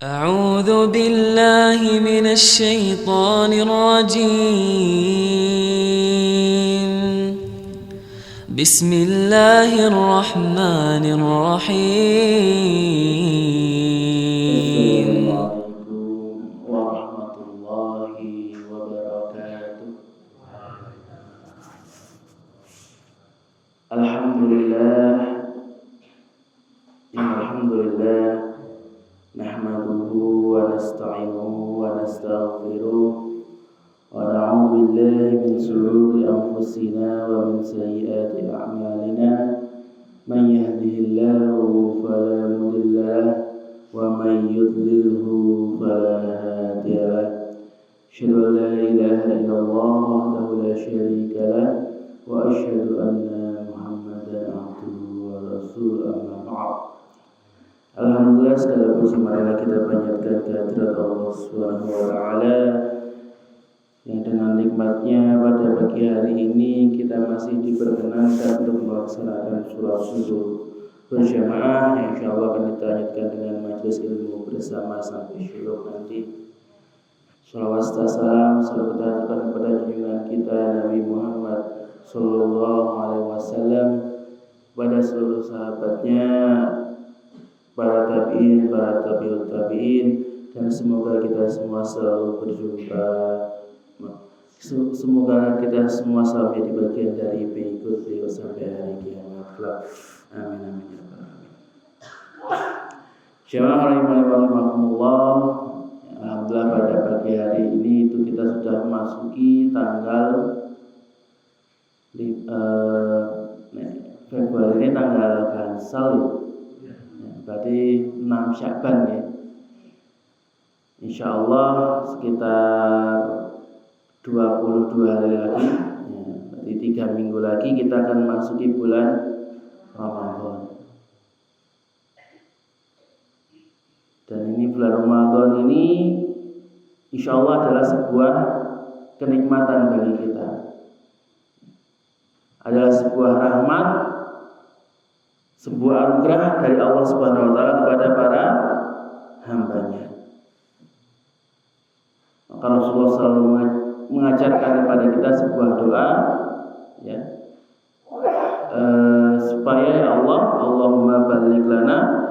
أعوذ بالله من الشيطان الرجيم. بسم الله الرحمن الرحيم. Assalamualaikum warahmatullahi wabarakatuh. Alhamdulillah nahmaduhu wa nasta'inuhu wa nastaghfiruh wa na'udzu billahi min shururi anfusina wa min sayyiati a'malina. Man yahdihillahu fala mudilla lahu wa man yudlilhu fala hadiya lahu. Asyhadu an la ilaha illallah wahdahu la syarika lahu wa asyhadu anna Muhammadan abduhu wa rasuluhu, amma ba'd. Alhamdulillah, segala puji marilah kita panjatkan kehadirat Allah Subhanahu wa taala yang dengan nikmatnya pada pagi hari ini kita masih diperkenankan untuk melaksanakan sholat subuh berjamaah yang insyaallah akan kita lanjutkan dengan majelis ilmu bersama sampai syuruk nanti. Shalawat dan salam selalu kita aturkan kepada junjungan kita Nabi Muhammad sallallahu alaihi wasallam, pada seluruh sahabatnya, para tabi'in, para tabi'ut tabi'in, dan semoga kita semua selalu berjumpa. Semoga kita semua sampai di bagian dari pengikut beliau sampai hari kiamat kelak. Amin amin ya rabbal alamin. Jamaah rahimakumullah. Alhamdulillah, pada pagi hari ini itu kita sudah memasuki tanggal Februari ini tanggal Gansal, berarti 6 Sya'ban ya. Insyaallah sekitar 22 hari lagi ya, berarti 3 minggu lagi kita akan masuki bulan Ramadan. Dan ini bulan Ramadan ini insyaallah adalah sebuah kenikmatan bagi kita, adalah sebuah rahmat, sebuah anugerah dari Allah Subhanahu wa taala kepada para hambanya. Maka Rasulullah selalu mengajarkan kepada kita sebuah doa ya, supaya ya Allah, Allahumma baligh lana,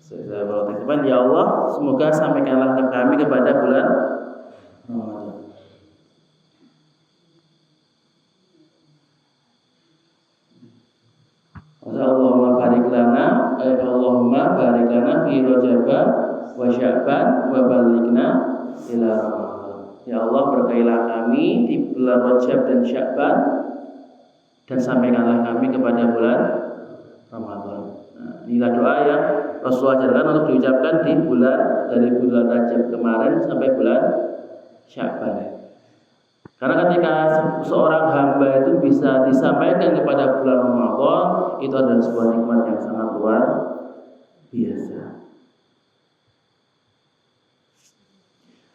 saya berdoa ya Allah, semoga sampaikanlah kami kepada bulan Ramadan. Allahumma barik lana, Allahumma barik lana fi Rajab wa Sya'ban wa balighna ila Ramadan. Ya Allah, berkailah kami di bulan Rajab dan Sya'ban, dan sampaikanlah kami kepada bulan Ramadan. Nah, inilah doa yang Rasulullah ajarkan untuk diucapkan di bulan, dari bulan Rajab kemarin sampai bulan Sya'ban. Karena ketika seorang hamba itu bisa disampaikan kepada bulan Ramadan, itu adalah sebuah nikmat yang sangat luar biasa.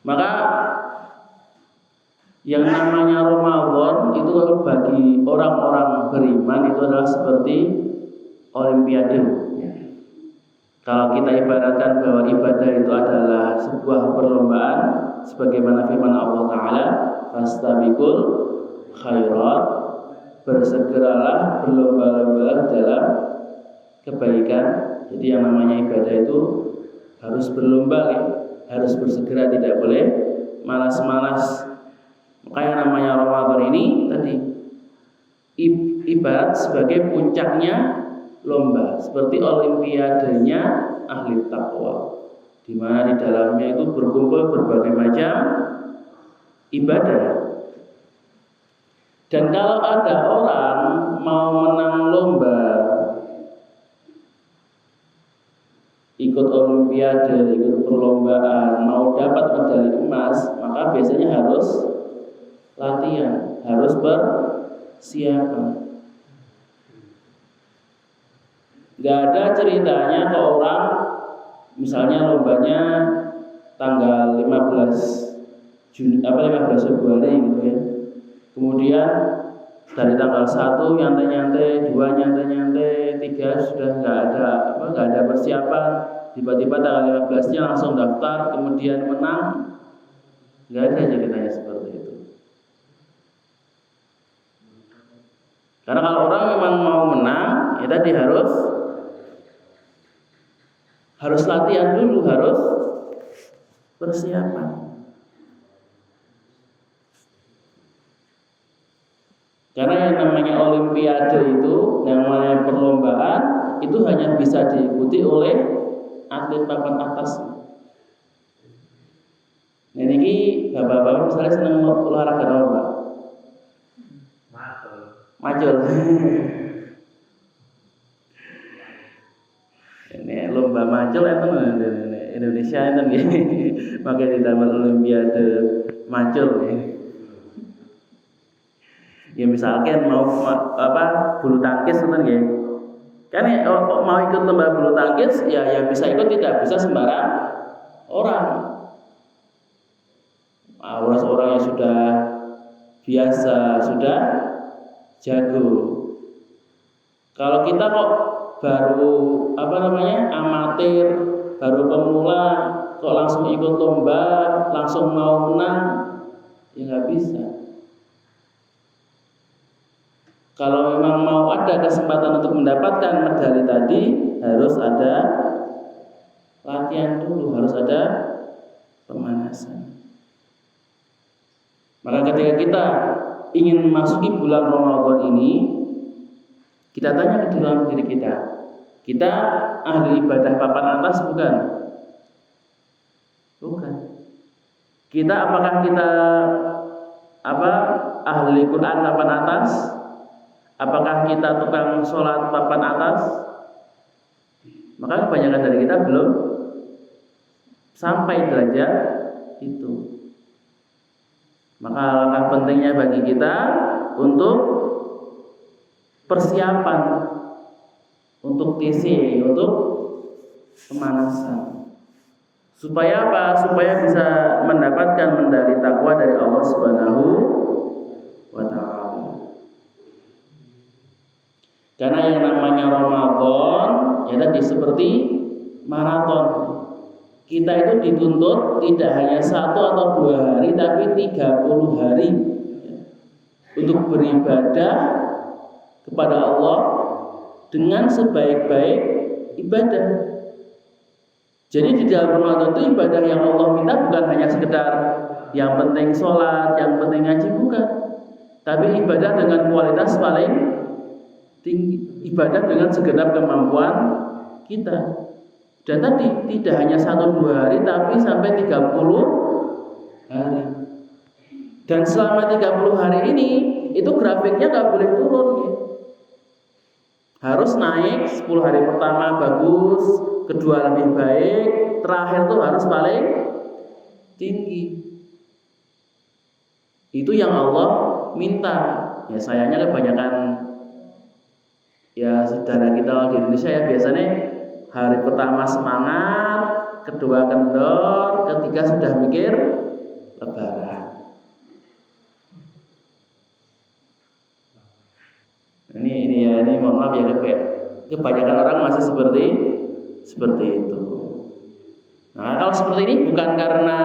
Maka yang namanya Ramadan itu bagi orang-orang beriman itu adalah seperti olimpiade. Kalau kita ibaratkan bahwa ibadah itu adalah sebuah perlombaan, sebagaimana firman Allah Ta'ala, fastabiqul khairat, bersegeralah berlomba-lomba dalam kebaikan. Jadi yang namanya ibadah itu harus berlomba ya, harus bersegera, tidak boleh malas-malas. Maka yang namanya Ramadan ini tadi ibarat sebagai puncaknya lomba, seperti olimpiadenya ahli taqwa, di mana di dalamnya itu berkumpul berbagai macam ibadah. Dan kalau ada orang mau menang lomba, ikut olimpiade, ikut perlombaan, mau dapat medali emas, maka biasanya harus latihan, harus persiapan. Gak ada ceritanya ke orang, misalnya lombanya tanggal 15 Februari gitu ya. Kemudian dari tanggal 1 nyantai-nyantai, 2 nyantai-nyantai, 3 3 sudah nggak ada persiapan, tiba-tiba tanggal 15-nya langsung daftar, kemudian menang. Nggak ada ceritanya seperti itu. Karena kalau orang memang mau menang, ya tadi harus latihan dulu, harus persiapan. Karena yang namanya olimpiade itu, yang namanya perlombaan itu hanya bisa diikuti oleh atlet papan atas. Nah, ini bapak-bapak misalnya senang olahraga apa? Macul. Ini lomba macul itu Indonesia itu gini. Makanya ditambah olimpiade macul ya. Ya misalkan mau bulu tangkis kan ya. Kan mau ikut lomba bulu tangkis ya bisa ikut, tidak bisa sembarang orang. Orang yang sudah biasa, sudah jago. Kalau kita kok baru amatir, baru pemula, kok langsung ikut lomba, langsung mau menang, ya nggak bisa. Kalau memang mau ada kesempatan untuk mendapatkan medali tadi, harus ada latihan dulu, harus ada pemanasan. Maka ketika kita ingin memasuki bulan Ramadan ini, kita tanya ke dalam diri kita ahli ibadah papan atas bukan? Bukan. Kita apakah kita ahli Quran papan atas? Apakah kita tukang sholat papan atas? Maka kebanyakan dari kita belum sampai derajat itu. Maka langkah pentingnya bagi kita untuk persiapan, untuk TC, untuk pemanasan. Supaya apa? Supaya bisa mendapatkan medali takwa dari Allah Subhanahu wa Ta'ala. Karena yang namanya Ramadan ya tadi seperti maraton. Kita itu dituntut tidak hanya 1 atau 2 hari, tapi 30 hari untuk beribadah kepada Allah dengan sebaik-baik ibadah. Jadi di dalam Ramadan itu ibadah yang Allah minta bukan hanya sekedar yang penting sholat, yang penting ngaji, bukan. Tapi ibadah dengan kualitas paling tinggi, ibadah dengan segenap kemampuan kita. Dan tadi tidak hanya 1-2 hari, tapi sampai 30 hari. Dan selama 30 hari ini itu grafiknya nggak boleh turun. Harus naik. 10 hari pertama bagus, kedua lebih baik, terakhir tuh harus paling tinggi. Itu yang Allah minta. Ya sayangnya kebanyakan ya saudara kita di Indonesia ya biasanya hari pertama semangat, kedua kendor, ketiga sudah mikir lebaran. Ini mohon maaf ya, kebanyakan orang masih seperti itu. Nah kalau seperti ini bukan karena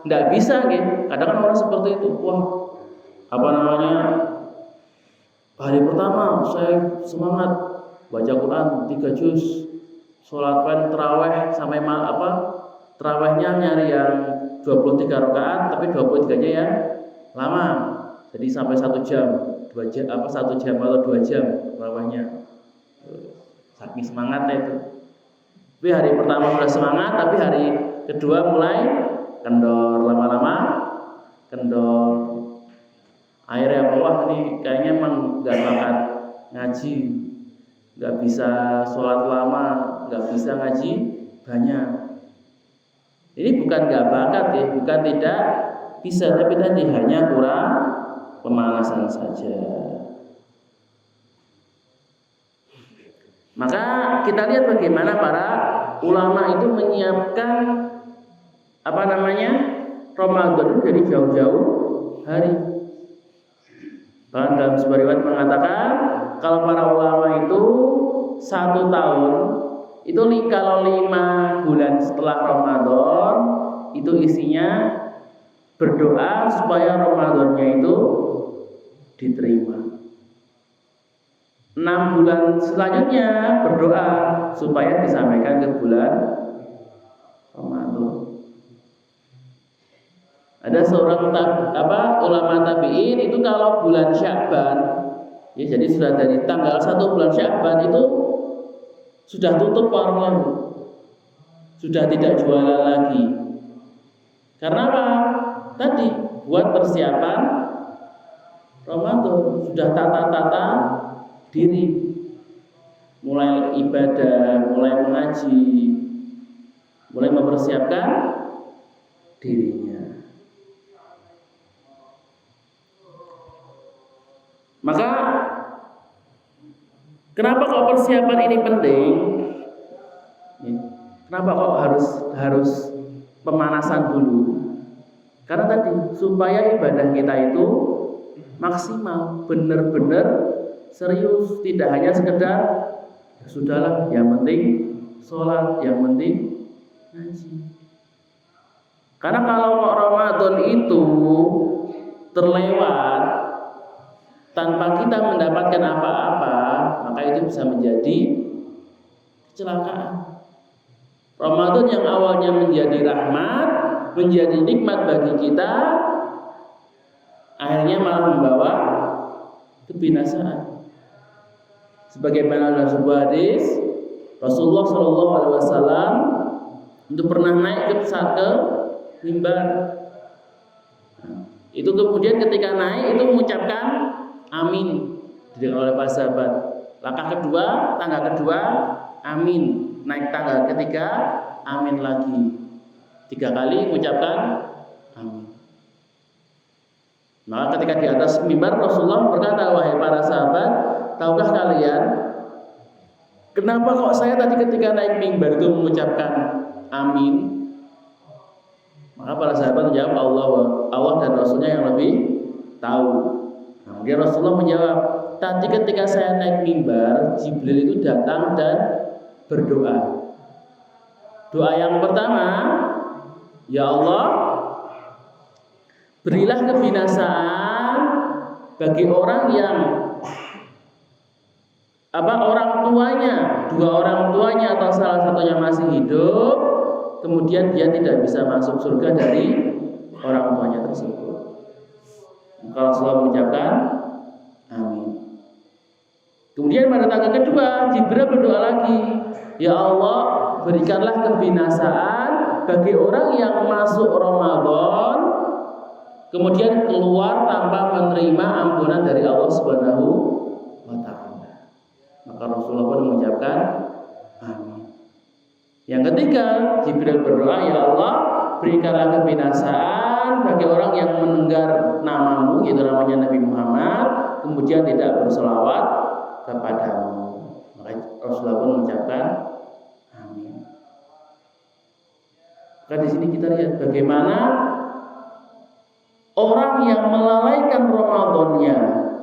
tidak bisa, gitu. Kadang kan orang seperti itu, hari pertama saya semangat baca Quran 3 juz, sholat terawih sampai terawihnya nyari yang 23 rakaat, tapi 23-nya ya lama. Jadi sampai 1 jam, 1 jam atau 2 jam terawihnya. Saking semangatnya itu. Tapi hari pertama sudah semangat, tapi hari kedua mulai kendor, lama-lama kendor. Akhirnya ini kayaknya emang gak bakat ngaji, gak bisa sholat lama, gak bisa ngaji banyak. Ini bukan gak bakat ya, bukan tidak bisa, tapi tadi hanya kurang pemanasan saja. Maka kita lihat bagaimana para ulama itu menyiapkan Ramadan dari jauh-jauh hari. Bahkan dalam sebuah riwayat mengatakan kalau para ulama itu 1 tahun itu kalau 5 bulan setelah Ramadan itu isinya berdoa supaya Ramadannya itu diterima. 6 bulan selanjutnya berdoa supaya disampaikan ke bulan Ramadan. Ada seorang ulama tabi'in itu kalau bulan Sya'ban, ya jadi sudah dari tanggal 1 bulan Sya'ban itu sudah tutup warungnya, sudah tidak jualan lagi. Karena apa? Tadi buat persiapan Ramadan, sudah tata-tata diri, mulai ibadah, mulai mengaji, mulai mempersiapkan dirinya. Maka kenapa kok persiapan ini penting? Kenapa kok harus pemanasan dulu? Karena tadi supaya ibadah kita itu maksimal, benar-benar serius, tidak hanya sekedar ya sudahlah, yang penting sholat, yang penting ngaji. Karena kalau Ramadan itu terlewat tanpa kita mendapatkan apa-apa, maka itu bisa menjadi kecelakaan. Ramadan yang awalnya menjadi rahmat, menjadi nikmat bagi kita, akhirnya malah membawa kebinasaan. Sebagaimana dalam sebuah hadis, Rasulullah Shallallahu Alaihi Wasallam itu pernah naik ke mimbar. Itu kemudian ketika naik itu mengucapkan amin didengar oleh para sahabat. Tangga kedua amin, naik tangga ketiga amin lagi. 3 kali mengucapkan amin. Maka ketika di atas mimbar Rasulullah berkata, wahai para sahabat, tahukah kalian kenapa kok saya tadi ketika naik mimbar itu mengucapkan amin? Maka para sahabat menjawab, Allah dan Rasulnya yang lebih tahu. Kemudian Rasulullah menjawab, tadi ketika saya naik mimbar, Jibril itu datang dan berdoa. Doa yang pertama, ya Allah, berilah kebinasaan bagi orang yang dua orang tuanya atau salah satunya masih hidup, kemudian dia tidak bisa masuk surga dari orang tuanya tersebut. Maka Rasulullah mengucapkan amin. Kemudian pada tangga kedua Jibril berdoa lagi, ya Allah, berikanlah kebinasaan bagi orang yang masuk Ramadan kemudian keluar tanpa menerima ampunan dari Allah Subhanahu wa Ta'ala. Maka Rasulullah pun mengucapkan amin. Yang ketiga, Jibril berdoa, ya Allah, berikanlah kebinasaan bagi orang yang mendengar namamu, yaitu namanya Nabi Muhammad, kemudian tidak berselawat kepadamu. Maka Rasulullah pun mengucapkan amin. Maka di sini kita lihat bagaimana orang yang melalaikan Ramadannya,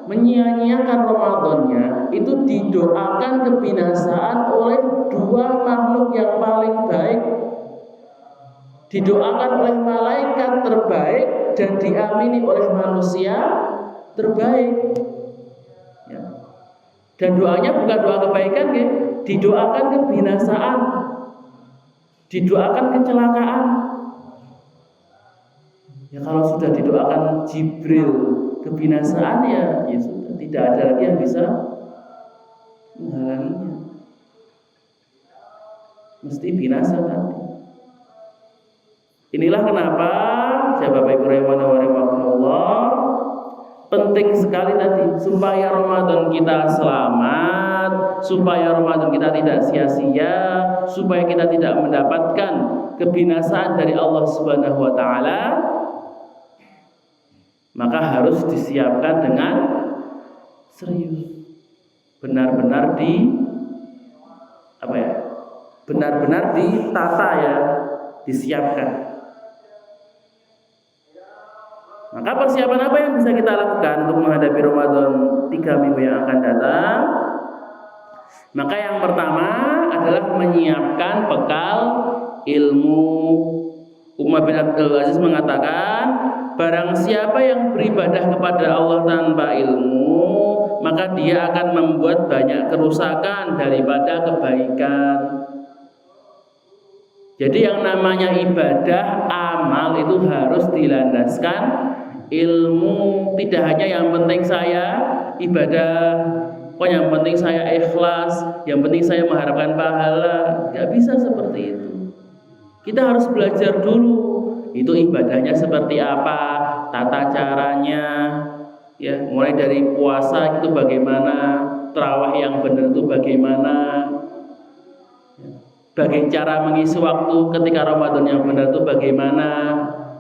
menyia-nyiakan Ramadannya, itu didoakan kebinasaan oleh 2 makhluk yang paling baik. Didoakan oleh malaikat terbaik dan diamini oleh manusia terbaik. Ya. Dan doanya bukan doa kebaikan, ya. Didoakan kebinasaan, didoakan kecelakaan. Ya kalau sudah didoakan Jibril kebinasaan, ya sudah, tidak ada lagi yang bisa menghalanginya. Mesti binasa tadi. Inilah kenapa Bapak Ibu rahimanallah, penting sekali tadi supaya Ramadan kita selamat, supaya Ramadan kita tidak sia-sia, supaya kita tidak mendapatkan kebinasaan dari Allah Subhanahu wa Ta'ala. Maka harus disiapkan dengan serius, benar-benar benar-benar ditata, ya, disiapkan. Maka persiapan apa yang bisa kita lakukan untuk menghadapi Ramadan 3 minggu yang akan datang? Maka yang pertama adalah menyiapkan bekal ilmu. Umar bin Abdul Aziz mengatakan, barang siapa yang beribadah kepada Allah tanpa ilmu, maka dia akan membuat banyak kerusakan daripada kebaikan. Jadi yang namanya ibadah, amal itu harus dilandaskan ilmu. Tidak hanya yang penting saya ibadah, yang penting saya ikhlas, yang penting saya mengharapkan pahala. Gak bisa seperti itu. Kita harus belajar dulu itu ibadahnya seperti apa, tata caranya, ya, mulai dari puasa itu bagaimana, tarawih yang benar itu bagaimana, bagaimana cara mengisi waktu ketika Ramadan yang benar itu bagaimana,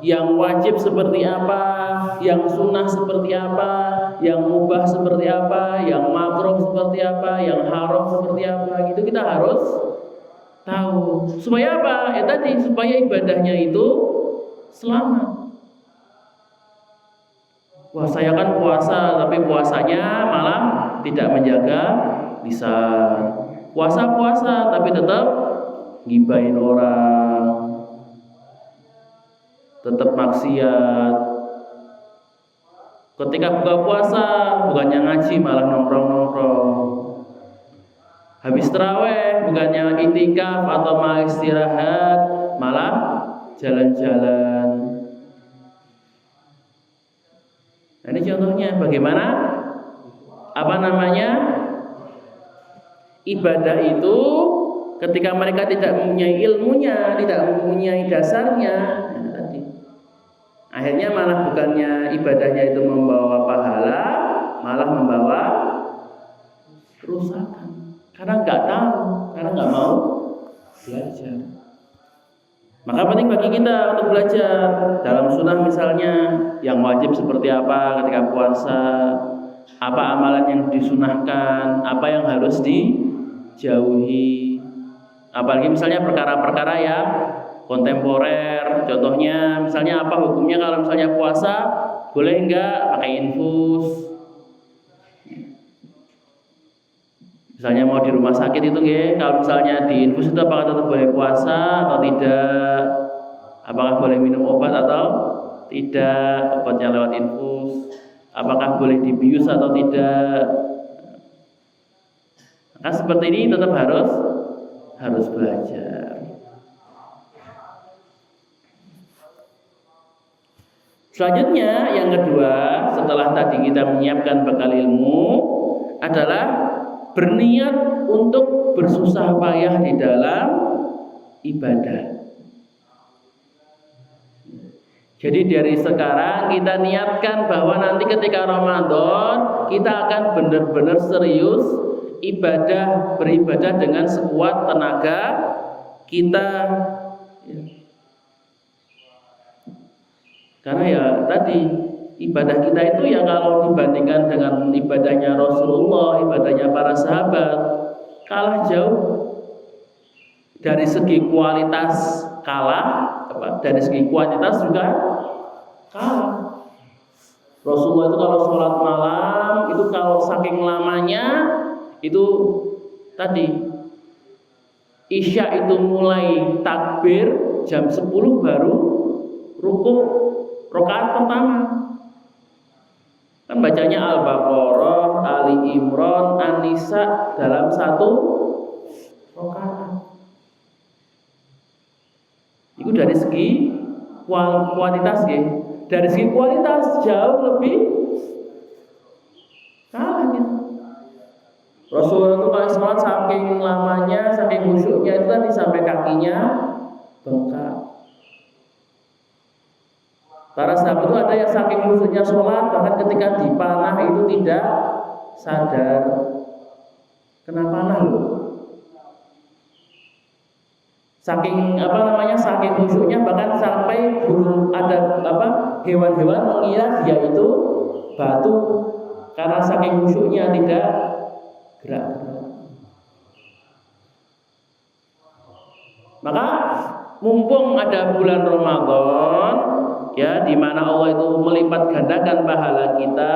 yang wajib seperti apa, yang sunnah seperti apa, yang mubah seperti apa, yang makruh seperti apa, yang haram seperti apa, gitu kita harus tahu. Supaya apa? Ya tadi, supaya ibadahnya itu selamat. Wah, saya kan puasa, tapi puasanya malah tidak menjaga lisan. Puasa, tapi tetap gibahin orang, tetap maksiat. Ketika buka puasa, bukannya ngaji malah nongkrong-nongkrong. Habis tarawih bukannya itikaf atau malah istirahat, malah jalan-jalan. Nah, ini contohnya bagaimana ibadah itu ketika mereka tidak mempunyai ilmunya, tidak mempunyai dasarnya, ya, tadi. Akhirnya malah bukannya ibadahnya itu membawa pahala, malah membawa kerusakan. Karena nggak tahu, karena nggak mau belajar. Maka penting bagi kita untuk belajar dalam sunnah misalnya, yang wajib seperti apa ketika puasa, apa amalan yang disunahkan, apa yang harus dijauhi. Apalagi misalnya perkara-perkara yang kontemporer, contohnya misalnya apa hukumnya kalau misalnya puasa, boleh nggak pakai infus? Misalnya mau di rumah sakit itu kalau misalnya di infus itu apakah tetap boleh puasa atau tidak? Apakah boleh minum obat atau tidak? Obatnya lewat infus. Apakah boleh dibius atau tidak? Nah, seperti ini tetap harus belajar. Selanjutnya yang kedua, setelah tadi kita menyiapkan bekal ilmu, adalah berniat untuk bersusah payah di dalam ibadah. Jadi dari sekarang kita niatkan bahwa nanti ketika Ramadan kita akan benar-benar serius beribadah dengan sekuat tenaga kita. Karena ya tadi ibadah kita itu ya kalau dibandingkan dengan ibadahnya Rasulullah, ibadahnya para sahabat, kalah jauh. Dari segi kualitas kalah, dari segi kuantitas juga kalah. Rasulullah itu kalau sholat malam itu kalau saking lamanya itu tadi Isya itu mulai takbir jam 10 baru rukuk rakaat pertama. Kan bacanya Al-Baqarah, Ali Imran, An-Nisa dalam satu rakaat. Itu dari segi kuantitas ya. Dari segi kualitas jauh lebih kalah gitu. Rasulullah itu kalau sholat saking lamanya, saking khusyuknya itu tadi sampai kakinya bengkak. Para sahabat itu ada yang saking khusyuknya sholat, bahkan ketika dipanah itu tidak sadar kena panah loh. Saking saking khusyuknya bahkan sampai burung ada hewan-hewan mengira dia itu batu karena saking khusyuknya tidak gerak-gerak. Maka mumpung ada bulan Ramadan ya, di mana Allah itu melipat gandakan pahala kita,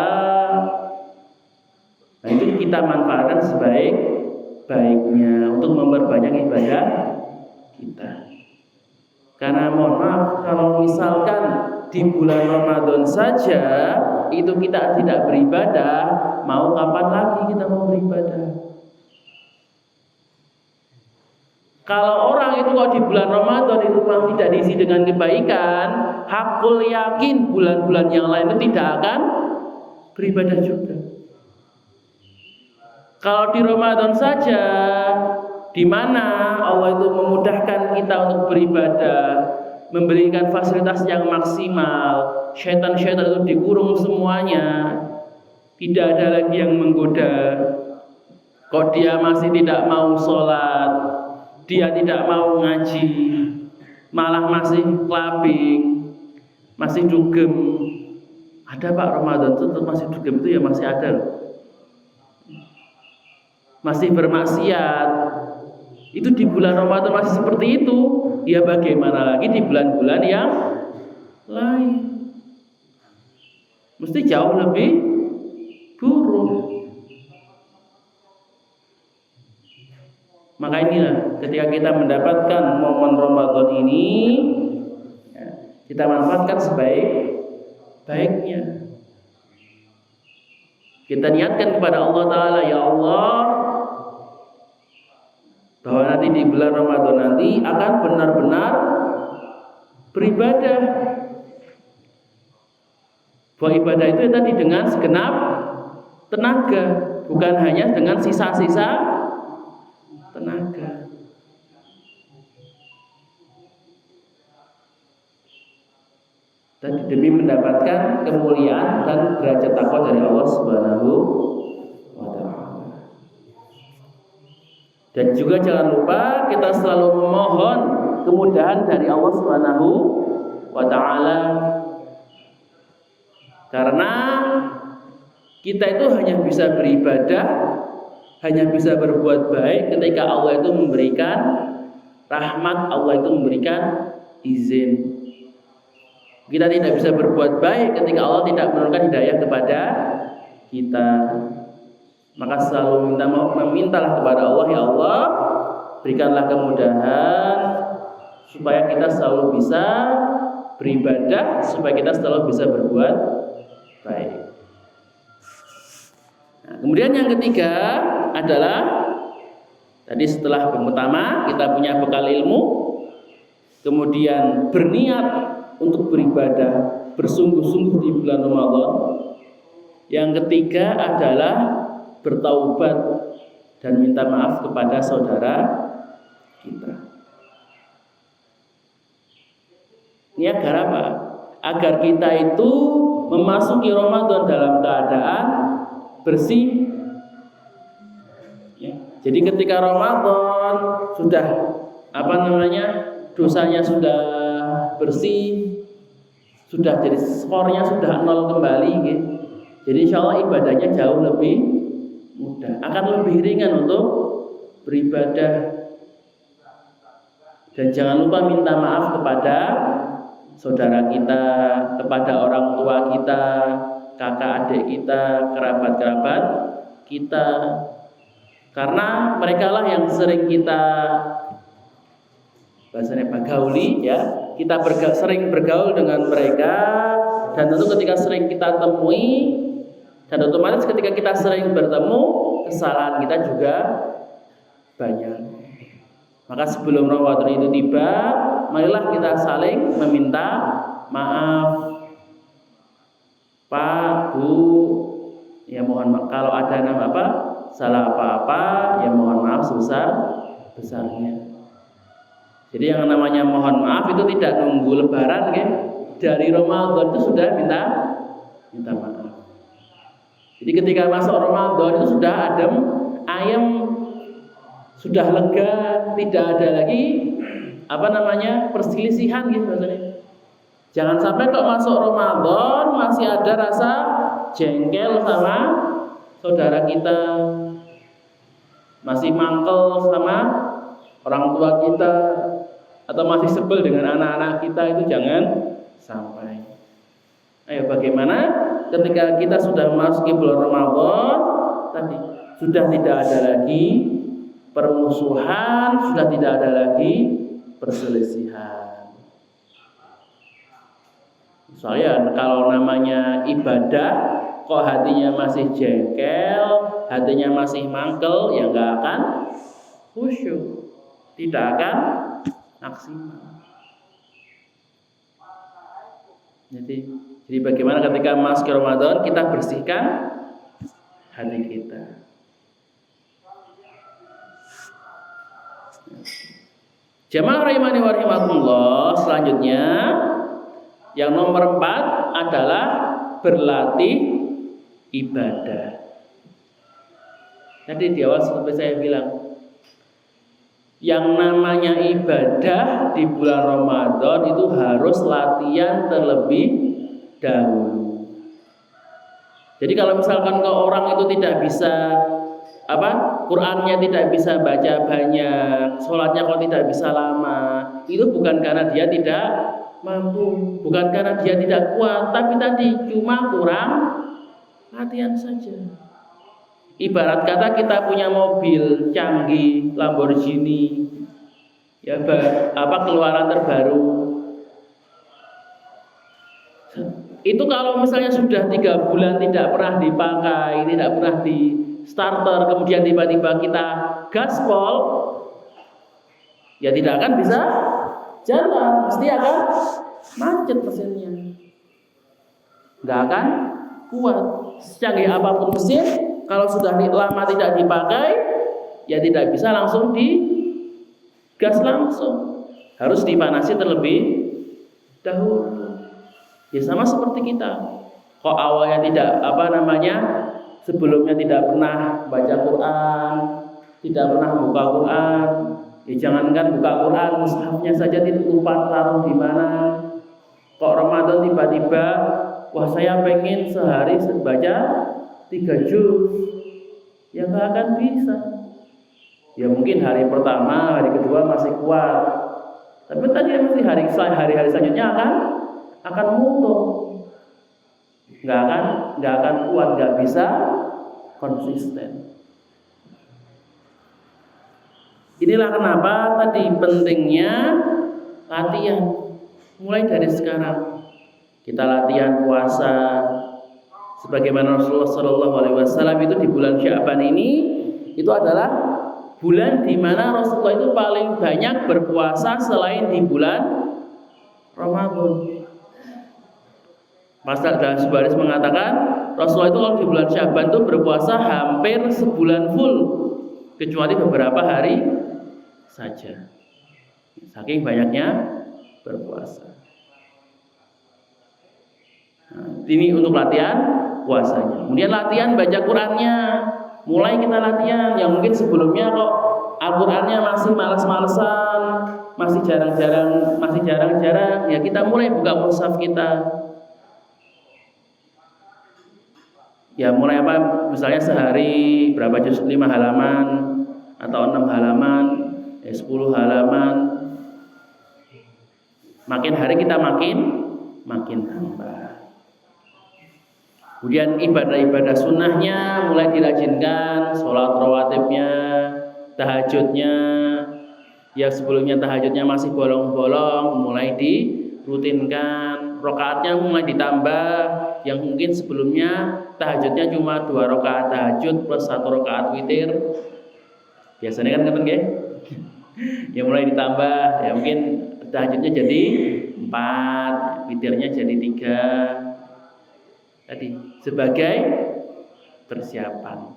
nah itu kita manfaatkan sebaik-baiknya. baiknya, untuk memperbanyak ibadah kita. Karena mohon maaf, kalau misalkan di bulan Ramadan saja itu kita tidak beribadah, mau kapan lagi kita mau beribadah? Kalau orang itu kok di bulan Ramadan itu memang tidak diisi dengan kebaikan, hakul yakin bulan-bulan yang lain itu tidak akan beribadah juga. Kalau di Ramadan saja, di mana Allah itu memudahkan kita untuk beribadah, memberikan fasilitas yang maksimal, syaitan-syaitan itu dikurung semuanya, tidak ada lagi yang menggoda. Kok dia masih tidak mau sholat, dia tidak mau ngaji, malah masih clubbing, masih dugem. Ada Pak, Ramadan itu masih dugem itu ya masih ada loh. Masih bermaksiat. Itu di bulan Ramadan masih seperti itu, ya bagaimana lagi di bulan-bulan yang lain? Mesti jauh lebih buruk. Maka inilah ketika kita mendapatkan momen Ramadan ini, kita manfaatkan sebaik-baiknya. Kita niatkan kepada Allah Ta'ala, ya Allah, bahwa nanti di bulan Ramadan nanti akan benar-benar beribadah. Bahwa ibadah itu tadi dengan segenap tenaga, bukan hanya dengan sisa-sisa tenaga. Tadi demi mendapatkan kemuliaan dan derajat takwa dari Allah Subhanahu wa Ta'ala. Dan juga jangan lupa kita selalu memohon kemudahan dari Allah Subhanahu wa Ta'ala. Karena kita itu hanya bisa beribadah, hanya bisa berbuat baik ketika Allah itu memberikan rahmat, Allah itu memberikan izin. Kita tidak bisa berbuat baik ketika Allah tidak menurunkan hidayah kepada kita. Maka selalu memintalah kepada Allah, ya Allah, berikanlah kemudahan supaya kita selalu bisa beribadah, supaya kita selalu bisa berbuat baik. Nah, kemudian yang ketiga adalah tadi setelah yang pertama kita punya bekal ilmu, kemudian berniat untuk beribadah bersungguh-sungguh di bulan Ramadan. Yang ketiga adalah bertaubat dan minta maaf kepada saudara kita. Ini agar apa? Agar kita itu memasuki Ramadan dalam keadaan bersih. Ya. Jadi ketika Ramadan sudah dosanya sudah bersih, sudah jadi skornya sudah 0 kembali, gitu. Jadi insya Allah ibadahnya jauh lebih mudah, akan lebih ringan untuk beribadah. Dan jangan lupa minta maaf kepada saudara kita, kepada orang tua kita, kakak adik kita, kerabat-kerabat kita, karena merekalah yang sering kita bahasanya gauli, ya, kita sering bergaul dengan mereka, dan tentu ketika sering kita temui, dan otomatis ketika kita sering bertemu, kesalahan kita juga banyak. Maka sebelum Ramadan itu tiba, marilah kita saling meminta maaf. Pak, Bu, ya mohon maaf kalau ada nama salah apa-apa, ya mohon maaf sebesar-besarnya. Jadi yang namanya mohon maaf itu tidak nunggu lebaran, kan? Dari Ramadan itu sudah minta maaf. Jadi ketika masuk Ramadan itu sudah adem, ayem, sudah lega, tidak ada lagi perselisihan gitu maksudnya. Jangan sampai kok masuk Ramadan masih ada rasa jengkel sama saudara kita, masih mangkel sama orang tua kita, atau masih sebel dengan anak-anak kita, itu jangan sampai. Ayo, bagaimana ketika kita sudah memasuki bulan Ramadan tadi, sudah tidak ada lagi permusuhan, sudah tidak ada lagi perselisihan. Soalnya kalau namanya ibadah kok hatinya masih jengkel, hatinya masih mangkel, ya nggak akan khusyuk, tidak akan maksimal. Jadi bagaimana ketika masuk Ramadan kita bersihkan hati kita. Jamaah rahimani wa rahimakumullah, selanjutnya yang nomor 4 adalah berlatih ibadah. Tadi di awal seperti saya bilang, yang namanya ibadah di bulan Ramadan itu harus latihan terlebih dahulu. Jadi kalau misalkan orang itu tidak bisa Qur'annya tidak bisa baca banyak, sholatnya kok tidak bisa lama, itu bukan karena dia tidak mampu, bukan karena dia tidak kuat, tapi tadi cuma kurang latihan saja. Ibarat kata kita punya mobil canggih Lamborghini, ya keluaran terbaru. Itu kalau misalnya sudah 3 bulan tidak pernah dipakai, tidak pernah di starter, kemudian tiba-tiba kita gaspol, ya tidak akan bisa jalan, pasti akan macet mesinnya, nggak akan kuat. Secanggih apapun mesin, kalau sudah lama tidak dipakai, ya tidak bisa langsung digas langsung, harus dipanasi terlebih dahulu. Ya sama seperti kita, kok awalnya tidak sebelumnya tidak pernah baca Quran, tidak pernah buka Quran, ya jangankan buka Quran, mushafnya saja lupa taruh di mana. Kok Ramadan tiba-tiba, wah saya pengen sehari baca 3 juz, ya nggak akan bisa. Ya mungkin hari pertama, hari kedua masih kuat, tapi tadi masih hari-hari selanjutnya akan mundur, nggak akan kuat, nggak bisa konsisten. Inilah kenapa tadi pentingnya latihan mulai dari sekarang. Kita latihan puasa, sebagaimana Rasulullah SAW itu di bulan Sya'ban ini itu adalah bulan di mana Rasulullah itu paling banyak berpuasa selain di bulan Ramadan. Pasal dalam sebuah hadis mengatakan Rasulullah itu kalau di bulan Sya'ban itu berpuasa hampir sebulan full, kecuali beberapa hari saja. Saking banyaknya berpuasa. Nah, ini untuk latihan puasanya. Kemudian latihan baca Qur'annya. Mulai kita latihan. Yang mungkin sebelumnya kok Al-Qur'annya masih malas-malesan, masih jarang-jarang, ya kita mulai buka mushaf kita. Ya mulai misalnya sehari berapa juz, 5 halaman atau 6 halaman, 10 halaman. Makin hari kita makin tambah. Kemudian ibadah-ibadah sunnahnya mulai dirajinkan, sholat rawatibnya, tahajudnya. Ya sebelumnya tahajudnya masih bolong-bolong, mulai dirutinkan. Rakaatnya mulai ditambah, yang mungkin sebelumnya tahajudnya cuma 2 rakaat tahajud plus 1 rakaat witir. Biasanya kan ngeten nggih. Ya mulai ditambah, ya mungkin tahajudnya jadi 4, witirnya jadi 3. Tadi sebagai persiapan,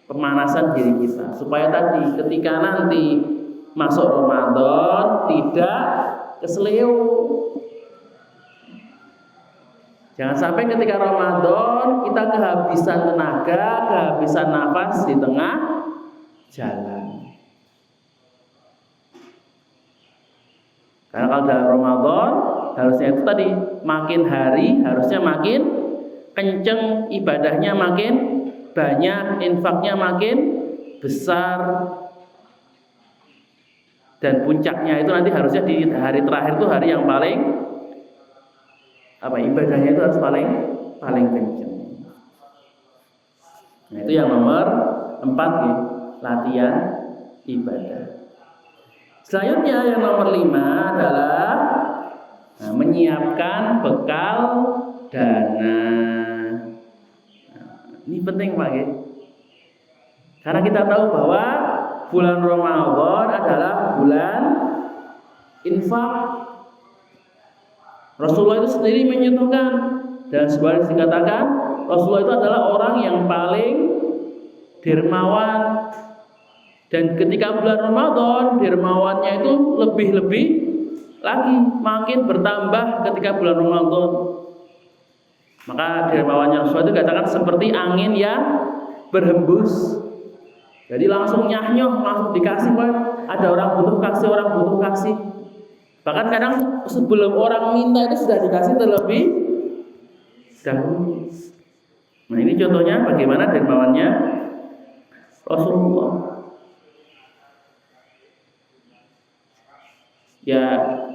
pemanasan diri kita supaya tadi ketika nanti masuk Ramadan tidak keseleo. Jangan sampai ketika Ramadan kita kehabisan tenaga, kehabisan nafas di tengah jalan. Karena kalau dalam Ramadan harusnya itu tadi makin hari harusnya makin kenceng ibadahnya, makin banyak infaknya, makin besar, dan puncaknya itu nanti harusnya di hari terakhir itu hari yang paling ibadahnya itu harus paling kenceng. Nah itu yang nomor 4 ya. latihan ibadah. Selanjutnya yang nomor 5 adalah menyiapkan bekal dana. Ini penting Pak ya. Karena kita tahu bahwa bulan Ramadan adalah bulan infak. Rasulullah itu sendiri menyuruhkan, dan sebenarnya dikatakan Rasulullah itu adalah orang yang paling dermawan. Dan ketika bulan Ramadan, dermawannya itu lebih-lebih lagi, makin bertambah ketika bulan Ramadan. Maka dermawannya Rasulullah itu dikatakan seperti angin yang berhembus. Jadi langsung nyah-nyoh, langsung dikasih, ada orang butuh kasih, orang butuh kasih. Bahkan kadang sebelum orang minta itu sudah dikasih terlebih dahulu. Nah ini contohnya bagaimana dermawannya Rasulullah. Ya,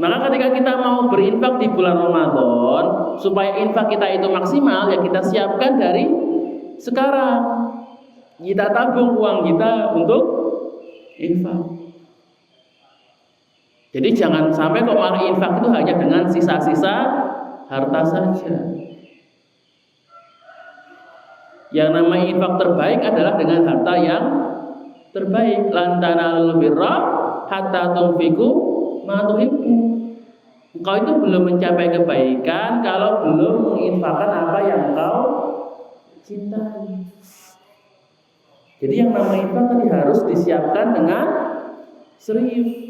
maka ketika kita mau berinfak di bulan Ramadan, supaya infak kita itu maksimal, ya kita siapkan dari sekarang. Kita tabung uang kita untuk infak. Jadi jangan sampai kok malah infak itu hanya dengan sisa-sisa harta saja. Yang namanya infak terbaik adalah dengan harta yang terbaik. Lan tanalul birra hatta tunfiqu ma tuhibbu. Engkau itu belum mencapai kebaikan kalau belum menginfakkan apa yang engkau cintai. Jadi yang namanya infak tadi harus disiapkan dengan serius.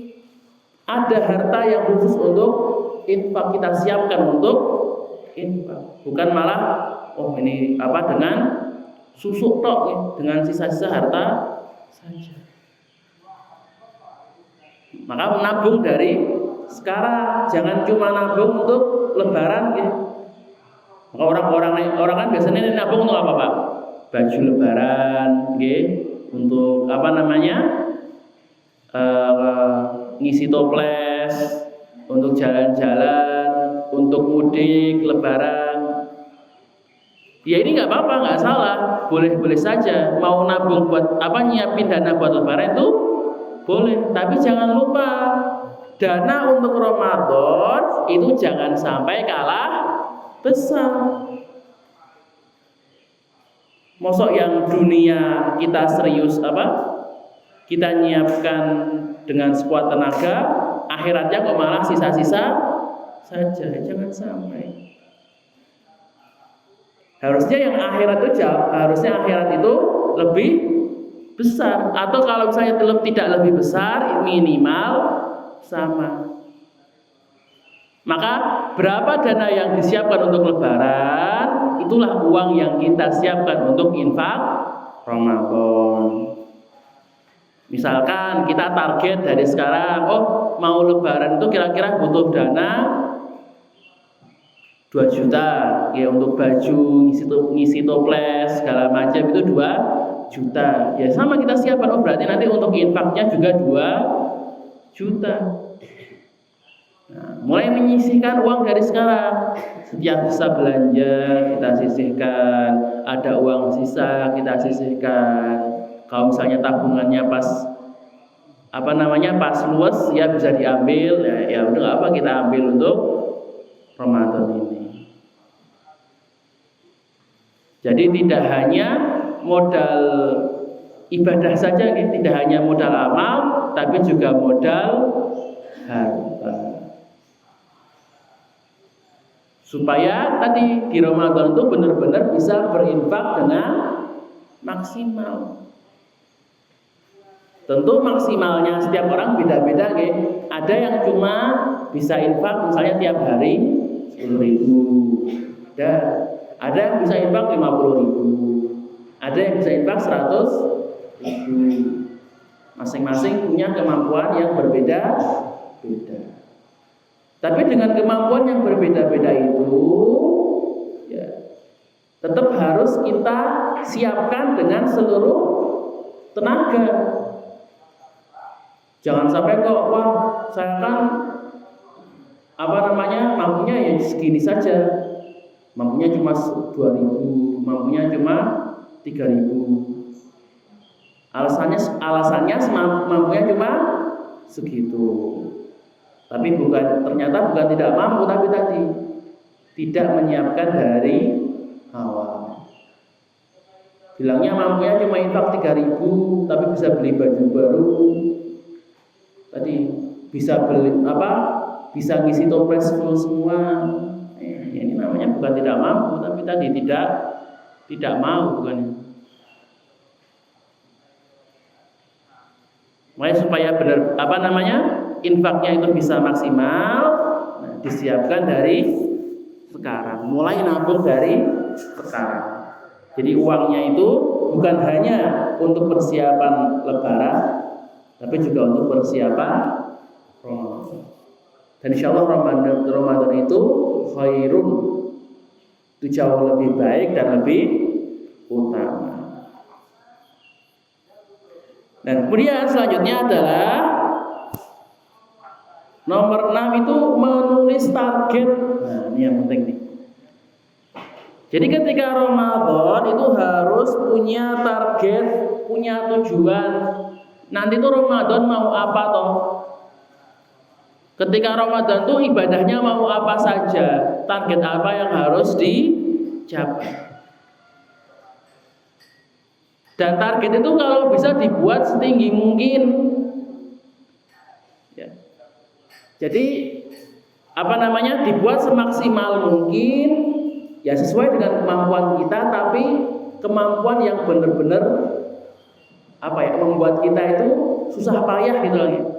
Ada harta yang khusus untuk infak, kita siapkan untuk infak. Bukan malah ini dengan susuk tok ya, dengan sisa-sisa harta saja. Maka menabung dari sekarang, jangan cuma nabung untuk lebaran ya. Maka orang kan biasanya nabung untuk apa Pak? Baju lebaran, untuk ngisi toples, untuk jalan-jalan, untuk mudik lebaran. Ya ini nggak apa-apa, nggak salah, boleh-boleh saja. Mau nabung buat nyiapin dana buat lebaran itu boleh, tapi jangan lupa dana untuk Ramadan itu jangan sampai kalah besar. Mosok yang dunia kita serius kita nyiapkan dengan sekuat tenaga, akhiratnya kok malah sisa-sisa saja. Jangan sampai. Harusnya yang akhirat itu lebih besar, atau kalau misalnya tidak lebih besar, minimal sama. Maka berapa dana yang disiapkan untuk lebaran, itulah uang yang kita siapkan untuk infak Ramadan. Misalkan kita target dari sekarang, mau lebaran itu kira-kira butuh dana 2 juta ya, untuk baju, ngisi toples segala macam itu 2 juta. Ya sama kita siapkan, berarti nanti untuk infaknya juga 2 juta. Nah, mulai menyisihkan uang dari sekarang. Setiap bisa belanja kita sisihkan, ada uang sisa kita sisihkan. Kalau misalnya tabungannya pas luas ya bisa diambil, ya udah nggak apa, kita ambil untuk Ramadan ini. Jadi tidak hanya modal ibadah saja, tidak hanya modal amal, tapi juga modal harta. Supaya tadi di Ramadan itu benar-benar bisa berinfak dengan maksimal. Tentu maksimalnya setiap orang beda-beda, ada yang cuma bisa infak misalnya tiap hari 10.000, ada yang bisa infak 50.000, ada yang bisa infak 100.000. Masing-masing punya kemampuan yang berbeda-beda. Tapi dengan kemampuan yang berbeda-beda itu, ya, tetap harus kita siapkan dengan seluruh tenaga. Jangan sampai saya kan mampunya ya segini saja, mampunya cuma 2.000, mampunya cuma 3.000, Alasannya mampunya cuma segitu. Tapi ternyata bukan tidak mampu, tapi tadi tidak menyiapkan dari awal. Bilangnya mampunya cuma infak 3.000, tapi bisa beli baju baru. Tadi bisa beli bisa ngisi toples full semua. Ini namanya bukan tidak mampu, tapi tadi tidak mau, bukan. Makanya supaya benar infaknya itu bisa maksimal, disiapkan dari sekarang, mulai nabung dari sekarang. Jadi uangnya itu bukan hanya untuk persiapan Lebaran, tapi juga untuk persiapan Ramadan. Dan insya Allah Ramadan itu khairun, itu jauh lebih baik dan lebih utama. Dan kemudian selanjutnya adalah nomor 6 itu menulis target. Nah, ini yang penting nih. Jadi ketika Ramadan itu harus punya target, punya tujuan. Nanti tuh Ramadan mau apa toh? Ketika Ramadan tuh ibadahnya mau apa saja, target apa yang harus dicapai. Dan target itu kalau bisa dibuat setinggi mungkin. Ya. Jadi dibuat semaksimal mungkin, ya sesuai dengan kemampuan kita, tapi kemampuan yang benar-benar membuat kita itu susah payah gitu loh.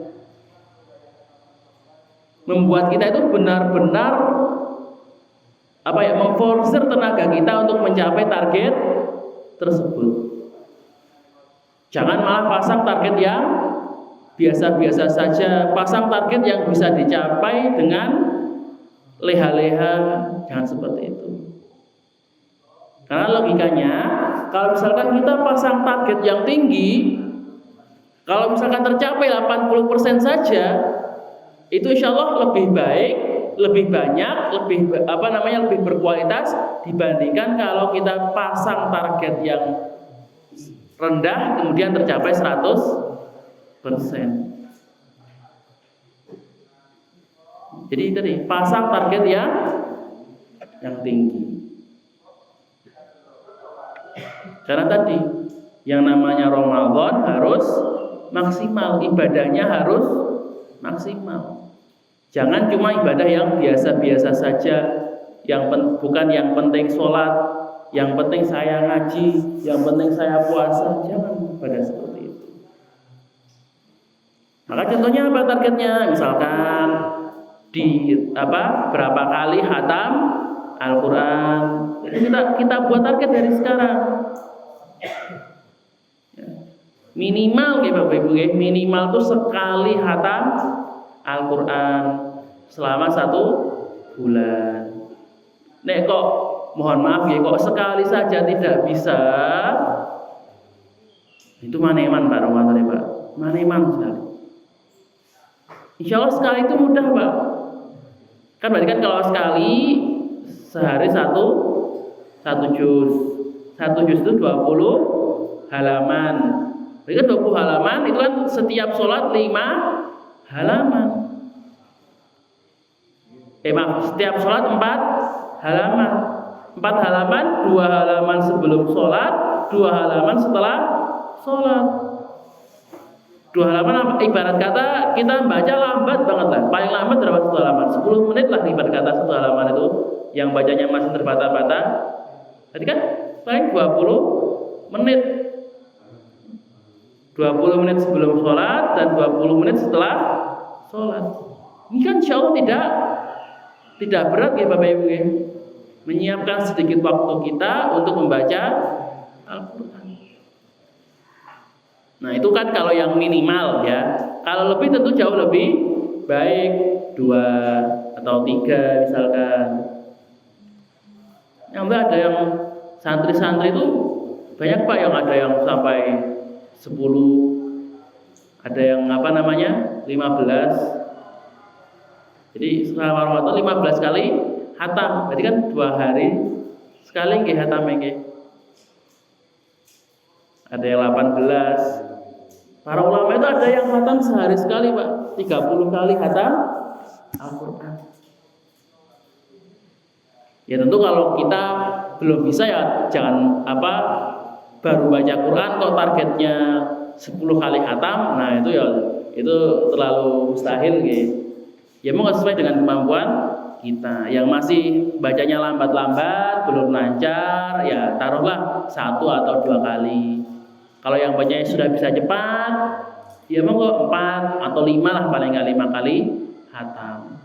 Membuat kita itu benar-benar memforsir tenaga kita untuk mencapai target tersebut. Jangan malah pasang target yang biasa-biasa saja, pasang target yang bisa dicapai dengan leha-leha, jangan seperti itu. Karena logikanya, kalau misalkan kita pasang target yang tinggi, kalau misalkan tercapai 80% saja, itu insya Allah lebih baik, lebih banyak, lebih berkualitas dibandingkan kalau kita pasang target yang rendah kemudian tercapai 100%. Jadi tadi pasang target yang tinggi. Karena tadi yang namanya Ramadan harus maksimal, ibadahnya harus maksimal. Jangan cuma ibadah yang biasa-biasa saja, bukan yang penting sholat, yang penting saya ngaji, yang penting saya puasa. Jangan pada seperti itu. Maka contohnya apa targetnya? Misalkan berapa kali khatam Al-Quran. Jadi kita buat target dari sekarang. Minimal Bapak Ibu, minimal tuh sekali khatam Al-Quran selama 1 bulan. Nek kok mohon maaf kok sekali saja tidak bisa, itu maneman Pak Ramadan Pak, maneman sekali. Insya Allah sekali itu mudah Pak. Kan berarti kan kalau sekali sehari satu juz. 1 juz itu 20 halaman. Berarti kan 20 halaman itu kan setiap sholat 5 halaman. Setiap sholat 4 halaman. 4 halaman, 2 halaman sebelum sholat, 2 halaman setelah sholat. 2 halaman ibarat kata kita baca lambat banget lah. Paling lambat berapa 1 halaman? 10 menit lah ibarat kata 1 halaman itu. Yang bacanya masih terbata-bata. Tadi kan paling 20 menit. 20 menit sebelum sholat dan 20 menit setelah sholat. Ini kan insya Allah tidak berat ya Bapak Ibu ya. Menyiapkan sedikit waktu kita untuk membaca Al-Quran. Nah itu kan kalau yang minimal ya. Kalau lebih tentu jauh lebih baik, 2 atau 3 misalkan. Yang ada yang santri-santri itu banyak Pak, yang ada yang sampai 10, ada yang 15. Jadi selama Ramadan 15 kali khatam, berarti kan 2 hari sekali nggih khatam nggih. Ada yang 18, Para ulama itu ada yang khatam sehari sekali, Pak. 30 kali khatam Al-Quran. Ya tentu kalau kita belum bisa ya jangan baru baca Quran kok targetnya 10 kali khatam. Nah itu terlalu mustahil gitu. Ya mau sesuai dengan kemampuan kita. Yang masih bacanya lambat-lambat, belum lancar, ya taruhlah 1 atau 2 kali. Kalau yang bacanya sudah bisa cepat, ya mau 4 atau 5 lah, paling nggak 5 kali khatam.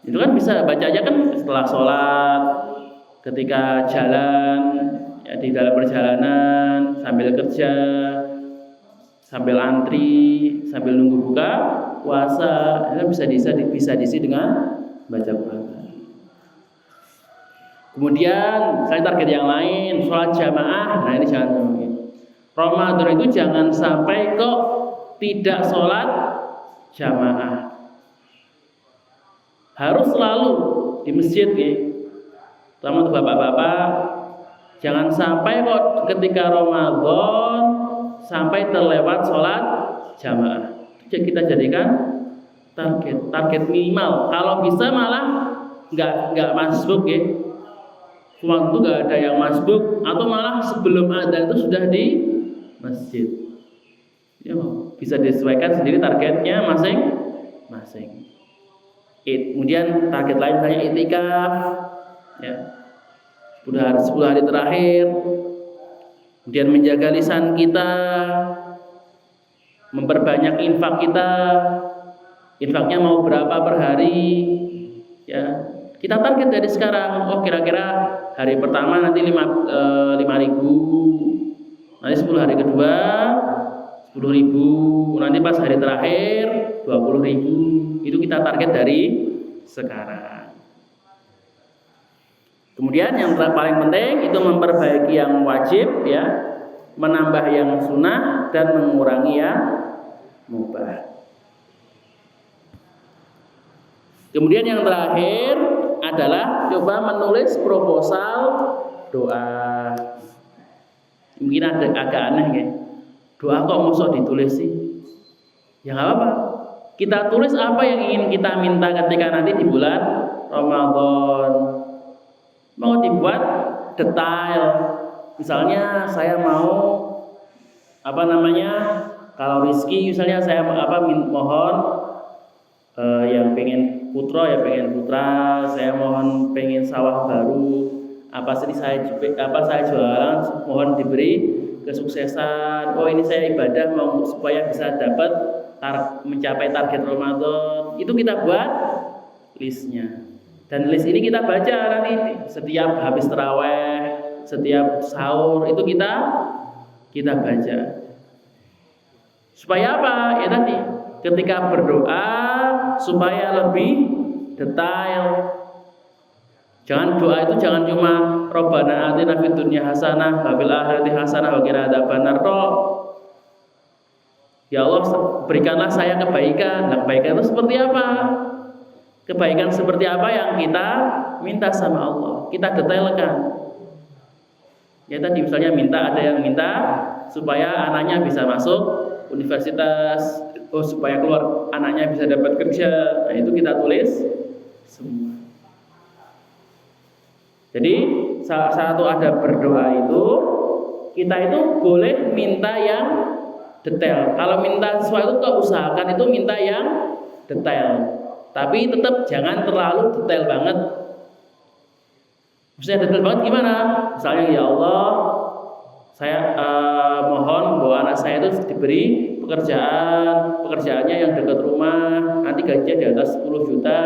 Itu kan bisa baca aja kan setelah sholat, ketika jalan, ya di dalam perjalanan, sambil kerja, sambil antri, sambil nunggu buka puasa, itu bisa diisi dengan baca Quran. Kemudian saya target yang lain, sholat jamaah. Nah ini jangan Ramadan itu jangan sampai kok tidak sholat jamaah. Harus selalu di masjid terutama untuk bapak-bapak, jangan sampai kok ketika Ramadan sampai terlewat sholat jamaah. Kita jadikan target minimal. Kalau bisa malah nggak masbuk waktu nggak ada yang masbuk, atau malah sebelum adzan itu sudah di masjid. Ya, bisa disesuaikan sendiri targetnya masing-masing. Kemudian target lain misalnya itikaf, ya 10 hari terakhir. Kemudian menjaga lisan kita, memperbanyak infak kita. Infaknya mau berapa per hari? Ya, kita target dari sekarang. Oh kira-kira hari pertama nanti 5.000, nanti 10 hari kedua 10.000, nanti pas hari terakhir 20.000. Itu kita target dari sekarang. Kemudian yang paling penting itu memperbaiki yang wajib, ya, menambah yang sunnah dan mengurangi yang mubah. Kemudian yang terakhir adalah coba menulis proposal doa. Mungkin agak aneh ya. Doa kok mosok ditulis sih? Ya nggak apa-apa. Kita tulis apa yang ingin kita minta ketika nanti di bulan Ramadan. Mau dibuat detail. Misalnya saya mau kalau rezeki misalnya saya mohon yang pengen putra ya pengen putra, saya mohon pengen sawah baru, saya jualan mohon diberi kesuksesan. Oh ini saya ibadah mau supaya bisa dapat mencapai target Ramadan. Itu kita buat listnya, dan list ini kita baca nanti setiap habis taraweh, setiap sahur itu kita baca. Supaya apa? Ya tadi ketika berdoa supaya lebih detail. Jangan doa itu jangan cuma Rabbana atina fid dunya hasanah wa fil akhirati hasanah wa qina adzabannar. Ya Allah berikanlah saya kebaikan. Nah, kebaikan itu seperti apa? Kebaikan seperti apa yang kita minta sama Allah? Kita detailkan. Ya tadi misalnya ada yang minta supaya anaknya bisa masuk universitas, supaya keluar anaknya bisa dapat kerja. Nah, itu kita tulis semua. Jadi salah satu ada berdoa itu kita itu boleh minta yang detail. Kalau minta sesuatu usahakan itu minta yang detail. Tapi tetap jangan terlalu detail banget. Maksudnya detail banget gimana? Misalnya ya Allah, saya mohon bahwa anak saya itu diberi pekerjaannya yang dekat rumah, nanti gajinya di atas 10 juta,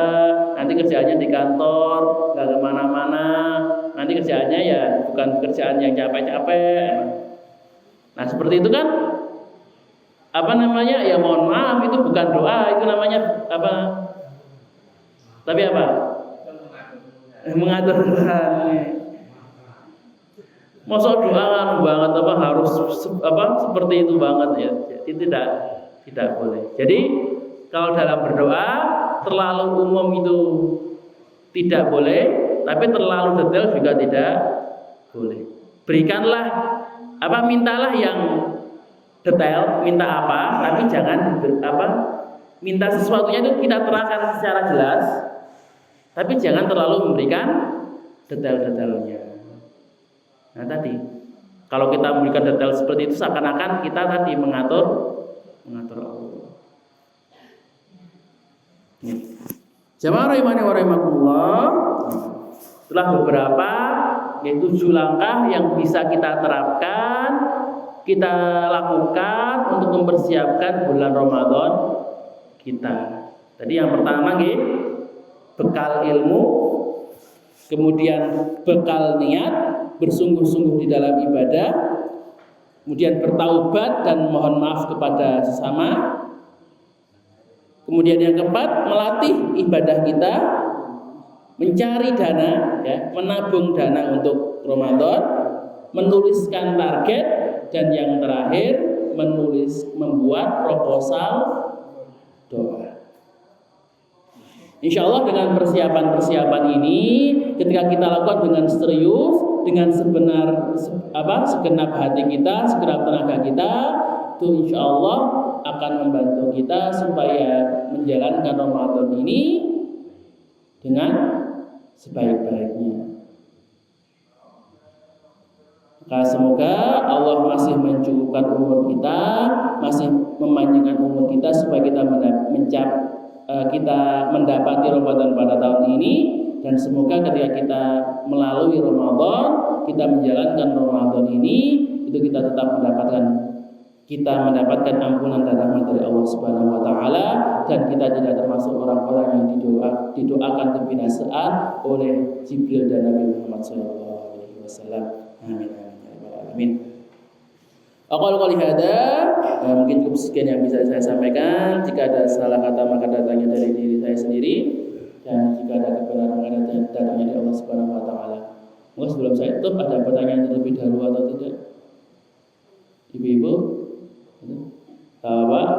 nanti kerjaannya di kantor, nggak kemana-mana, nanti kerjaannya ya bukan pekerjaan yang capek-capek. Nah seperti itu kan ya mohon maaf itu bukan doa, itu namanya apa? Tapi apa? Mengatur Tuhan. Masa doa kan banget harus seperti itu banget ya. Itu tidak boleh. Jadi kalau dalam berdoa terlalu umum itu tidak boleh, tapi terlalu detail juga tidak boleh. Berikanlah mintalah yang detail minta apa, tapi jangan minta sesuatunya itu kita terangkan secara jelas, tapi jangan terlalu memberikan detail-detailnya. Nah tadi, kalau kita memberikan detail seperti itu seakan-akan kita tadi mengatur Allah. Jamaah rahimani wa rahimakumullah. Setelah beberapa yaitu 7 langkah yang bisa kita terapkan, kita lakukan untuk mempersiapkan bulan Ramadan kita. Tadi yang pertama bekal ilmu, kemudian bekal niat, bersungguh-sungguh di dalam ibadah, kemudian bertaubat dan mohon maaf kepada sesama. Kemudian yang keempat, melatih ibadah kita, mencari dana, menabung dana untuk Ramadan, menuliskan target, dan yang terakhir membuat proposal doa. Insya Allah dengan persiapan ini, ketika kita lakukan dengan serius, dengan segenap hati kita, segenap tenaga kita, itu insya Allah akan membantu kita supaya menjalankan Ramadan ini dengan sebaik-baiknya. Maka semoga Allah masih mencukupkan umur kita, masih memanjangkan umur kita supaya kita mendapati Ramadan pada tahun ini, dan semoga ketika kita melalui Ramadan, kita menjalankan Ramadan ini, itu kita tetap mendapatkan ampunan dan rahmat dari Allah Subhanahu wa taala, dan kita tidak termasuk orang-orang yang didoakan kebinasaan oleh Jibril dan Nabi Muhammad sallallahu alaihi wasallam. Amin. Amin. Aqal qouli hada, mungkin cukup sekian yang bisa saya sampaikan. Jika ada salah kata maka datangnya dari diri saya sendiri, dan jika ada kebenaran maka datangnya dari Allah Subhanahu wa taala. Mungkin sebelum saya tutup, ada pertanyaan terlebih dahulu atau tidak? Ibu-ibu? Bapak?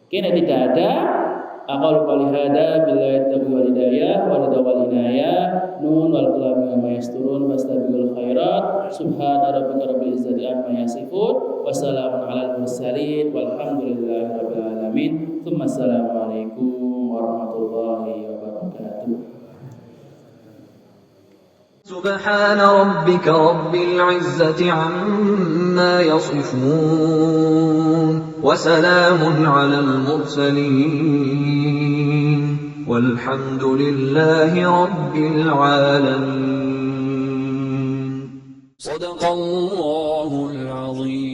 Oke, tidak ada. Aqal qouli hada billahi taufiq wal hidayah wa wal inayah. Nun wal qalam ma yasturun fastabiqul khairat. Subhana rabbika rabbil izzati amma yasifun wa salamun alal mursalin walhamdulillahi rabbil alamin. Tsumma assalamu alaikum warahmatullahi wabarakatuh. سبحان ربك رب العزة عما يصفون وسلام على المرسلين والحمد لله رب العالمين. صدق الله العظيم.